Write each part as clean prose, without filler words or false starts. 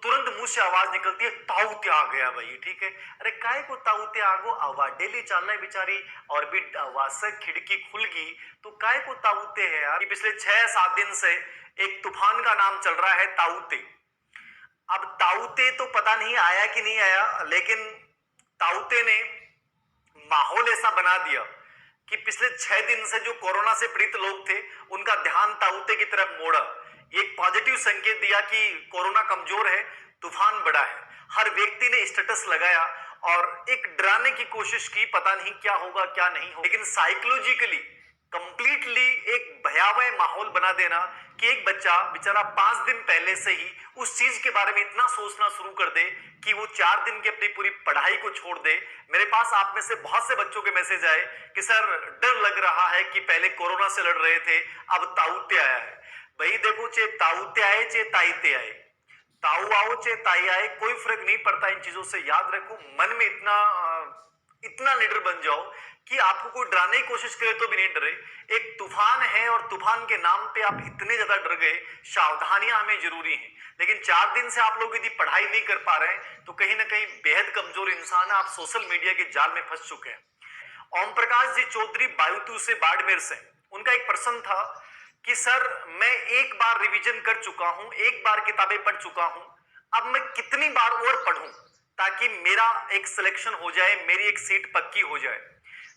तुरंत मुंह से आवाज निकलती है, ताऊ आ गया भाई, ठीक है। अरे काय को ताऊ आगो, आवा डेली चल रहा बेचारी, और भी वास खिड़की खुल गई तो काय को ताऊते है यार। पिछले 6-7 दिन से एक तूफान का नाम चल रहा है ताऊते। अब ताऊते तो पता नहीं आया कि नहीं आया, लेकिन ताऊते ने माहौल ऐसा बना दिया कि पिछले 6 दिन से जो कोरोना से पीड़ित लोग थे उनका ध्यान ताऊते की तरफ मोड़ा। एक पॉजिटिव संकेत दिया कि कोरोना कमजोर है, तूफान बड़ा है। हर व्यक्ति ने स्टेटस लगाया और एक डराने की कोशिश की, पता नहीं क्या होगा क्या नहीं होगा, लेकिन साइकोलॉजिकली कंप्लीटली एक भयावह माहौल बना देना कि एक बच्चा बेचारा 5 दिन पहले से ही उस चीज के बारे में इतना सोचना शुरू कर दे कि वो 4 दिन की अपनी पूरी पढ़ाई को छोड़ दे। मेरे पास आप में से बहुत से बच्चों के मैसेज आए कि सर डर लग रहा है कि पहले कोरोना से लड़ रहे थे, अब ताऊते आया है। भाई देखो, चे ताऊते आए चे ताईते आए, ताऊ आओ चे ताई आए, कोई फर्क नहीं पड़ता इन चीजों से। याद रखो, मन में इतना निडर बन जाओ कि आपको कोई डराने की कोशिश करे तो भी नहीं डरे। एक तूफान है और तूफान के नाम पे आप इतने ज्यादा डर गए। सावधानियां हमें जरूरी हैं, लेकिन 4 दिन से आप लोग यदि पढ़ाई नहीं कर पा रहे हैं तो कहीं ना कहीं बेहद कमजोर इंसान है, आप सोशल मीडिया के जाल में फंस चुके हैं। ओम प्रकाश जी चौधरी बायुतू से, बाड़मेर से, उनका एक प्रश्न था कि सर मैं एक बार रिवीजन कर चुका हूं, एक बार किताबें पढ़ चुका हूं, अब मैं कितनी बार और पढ़ूं ताकि मेरा एक सिलेक्शन हो जाए, मेरी एक सीट पक्की हो जाए।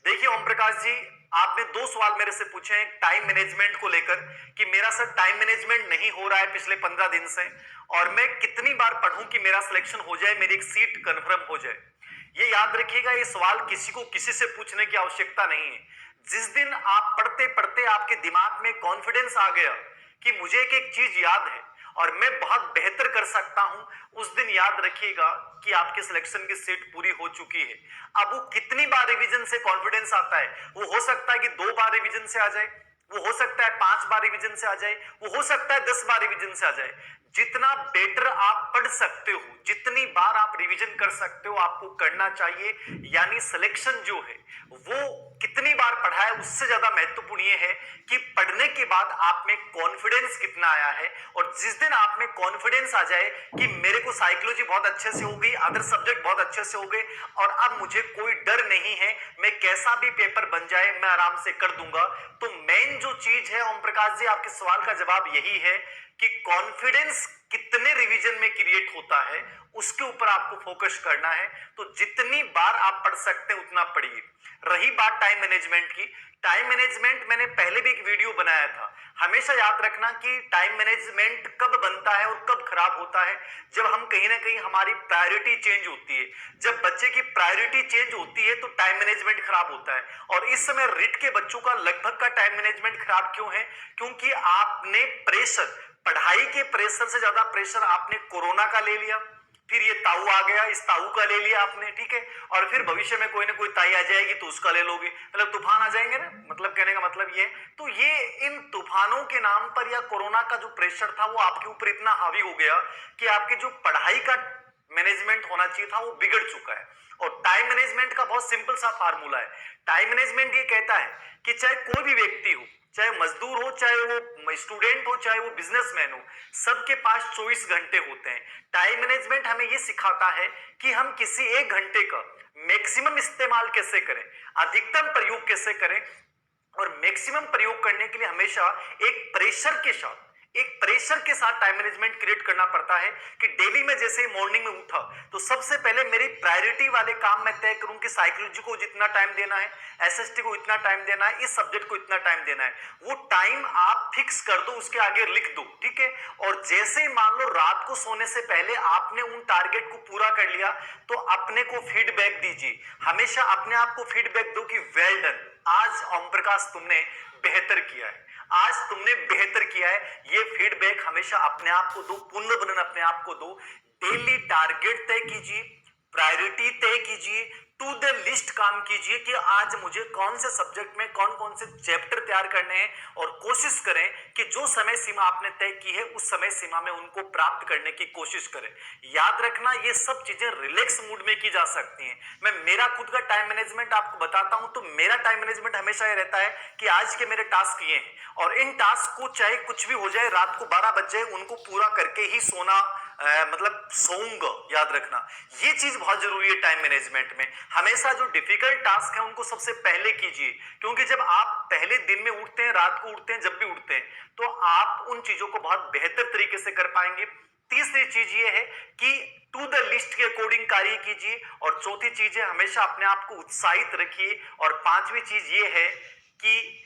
देखिए ओम प्रकाश जी, आपने 2 सवाल मेरे से पूछे हैं टाइम मैनेजमेंट को लेकर कि मेरा सर टाइम मैनेजमेंट नहीं हो रहा है पिछले 15 दिन से, और मैं कितनी बार पढ़ूं कि मेरा सिलेक्शन हो जाए, मेरी एक सीट कंफर्म हो जाए। ये याद रखिएगा, ये सवाल किसी को किसी से पूछने की आवश्यकता नहीं है। जिस दिन आप पढ़ते पढ़ते आपके दिमाग में कॉन्फिडेंस आ गया कि मुझे एक चीज याद है और मैं बहुत बेहतर कर सकता हूं, उस दिन याद रखिएगा कि आपके सिलेक्शन की सीट पूरी हो चुकी है। अब वो कितनी बार रिवीजन से कॉन्फिडेंस आता है, वो हो सकता है कि 2 बार रिवीजन से आ जाए, वो हो सकता है 5 बार रिवीजन से आ जाए, वो हो सकता है 10 बार रिवीजन से आ जाए। जितना बेटर आप पढ़ सकते हो, जितनी बार आप रिवीजन कर सकते हो, आपको करना चाहिए। यानी सिलेक्शन जो है वो कितनी बार पढ़ा है उससे ज्यादा महत्वपूर्ण ये है कि पढ़ने के बाद आप में कॉन्फिडेंस कितना आया है। और जिस दिन आप में कॉन्फिडेंस आ जाए कि मेरे को साइकोलॉजी बहुत अच्छे से हो गई, अदर सब्जेक्ट बहुत अच्छे से हो गए और अब मुझे कोई डर नहीं है, मैं कैसा भी पेपर बन जाए मैं आराम से कर दूंगा, तो मेन जो चीज है ओम प्रकाश जी, आपके सवाल का जवाब यही है कि कॉन्फिडेंस कितने रिवीजन में क्रिएट होता है उसके ऊपर आपको फोकस करना है। तो जितनी बार आप पढ़ सकते हैं उतना पढ़िए। रही बात टाइम मैनेजमेंट की, टाइम मैनेजमेंट मैंने पहले भी एक वीडियो बनाया था। हमेशा याद रखना कि टाइम मैनेजमेंट कब बनता है और कब खराब होता है, जब हम कहीं ना कहीं हमारी प्रायोरिटी चेंज होती है। जब बच्चे की प्रायोरिटी चेंज होती है तो टाइम मैनेजमेंट खराब होता है। और इस समय रिट के बच्चों का लगभग का टाइम मैनेजमेंट खराब क्यों है? क्योंकि आपने प्रेशर, पढ़ाई के प्रेशर से ज्यादा प्रेशर आपने कोरोना का ले लिया, फिर ये ताऊ आ गया, इस ताऊ का ले लिया आपने, ठीक है, और फिर भविष्य में कोई ना कोई ताई आ जाएगी तो उसका ले लोगे, मतलब तूफान आ जाएंगे ना, मतलब कहने का मतलब ये। तो ये इन तूफानों के नाम पर या कोरोना का जो प्रेशर था वो आपके ऊपर इतना हावी हो गया कि आपके जो पढ़ाई का मैनेजमेंट होना चाहिए था वो बिगड़ चुका है। और टाइम मैनेजमेंट का बहुत सिंपल सा फार्मूला है। टाइम मैनेजमेंट ये कहता है कि चाहे कोई भी व्यक्ति हो, चाहे मजदूर हो, चाहे वो स्टूडेंट हो, चाहे वो बिजनेसमैन हो, सबके पास 24 घंटे होते हैं। टाइम मैनेजमेंट हमें ये सिखाता है कि हम किसी 1 घंटे का मैक्सिमम इस्तेमाल कैसे करें, अधिकतम प्रयोग कैसे करें। और मैक्सिमम प्रयोग करने के लिए हमेशा एक प्रेशर के साथ टाइम मैनेजमेंट क्रिएट करना पड़ता है कि डेली में जैसे मॉर्निंग में उठा तो सबसे पहले मेरी प्रायोरिटी वाले काम मैं तय करूं कि साइकोलॉजी को जितना टाइम देना है, एसएसटी को इतना टाइम देना है, इस सब्जेक्ट को इतना टाइम देना है। वो टाइम आप फिक्स कर दो, उसके आगे लिख दो, ठीक है। और जैसे मान लो रात को सोने से पहले आपने उन टारगेट को पूरा कर लिया तो अपने को फीडबैक दीजिए। हमेशा अपने आप को फीडबैक दो कि वेल डन, आज ओम प्रकाश तुमने बेहतर किया है, आज तुमने बेहतर किया है। ये फीडबैक हमेशा अपने आप को दो, पुनर्वनन अपने आप को दो। डेली टारगेट तय कीजिए, प्रायोरिटी तय कीजिए, टू द लिस्ट काम कीजिए कि आज मुझे कौन से सब्जेक्ट में कौन कौन से चैप्टर तैयार करने हैं, और कोशिश करें कि जो समय सीमा आपने तय की है उस समय सीमा में उनको प्राप्त करने की कोशिश करें। याद रखना ये सब चीजें रिलैक्स मूड में की जा सकती हैं। मैं मेरा खुद का टाइम मैनेजमेंट आपको बताता हूं तो मेरा टाइम मैनेजमेंट हमेशा ये रहता है कि आज के मेरे टास्क ये हैं और इन टास्क को चाहे कुछ भी हो जाए, रात को 12 बज जाए, उनको पूरा करके ही सोना मतलब सोऊंगा, याद रखना। ये चीज बहुत जरूरी है टाइम मैनेजमेंट में। हमेशा जो डिफिकल्ट टास्क है उनको सबसे पहले कीजिए, क्योंकि जब आप पहले दिन में उठते हैं, रात को उठते हैं, जब भी उठते हैं, तो आप उन चीजों को बहुत बेहतर तरीके से कर पाएंगे। तीसरी चीज ये है कि टू द लिस्ट के अकॉर्डिंग कार्य कीजिए, और चौथी चीज है हमेशा अपने आप को उत्साहित रखिए, और पांचवी चीज ये है कि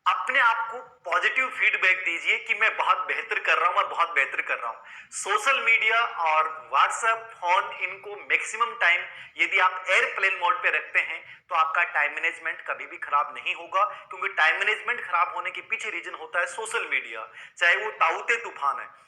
अपने आप को पॉजिटिव फीडबैक दीजिए कि मैं बहुत बेहतर कर रहा हूं, मैं बहुत बेहतर कर रहा हूं। सोशल मीडिया और व्हाट्सएप, फोन, इनको मैक्सिमम टाइम यदि आप एयरप्लेन मोड पे रखते हैं तो आपका टाइम मैनेजमेंट कभी भी खराब नहीं होगा, क्योंकि टाइम मैनेजमेंट खराब होने के पीछे रीजन होता है सोशल मीडिया, चाहे वो ताऊते तूफान है।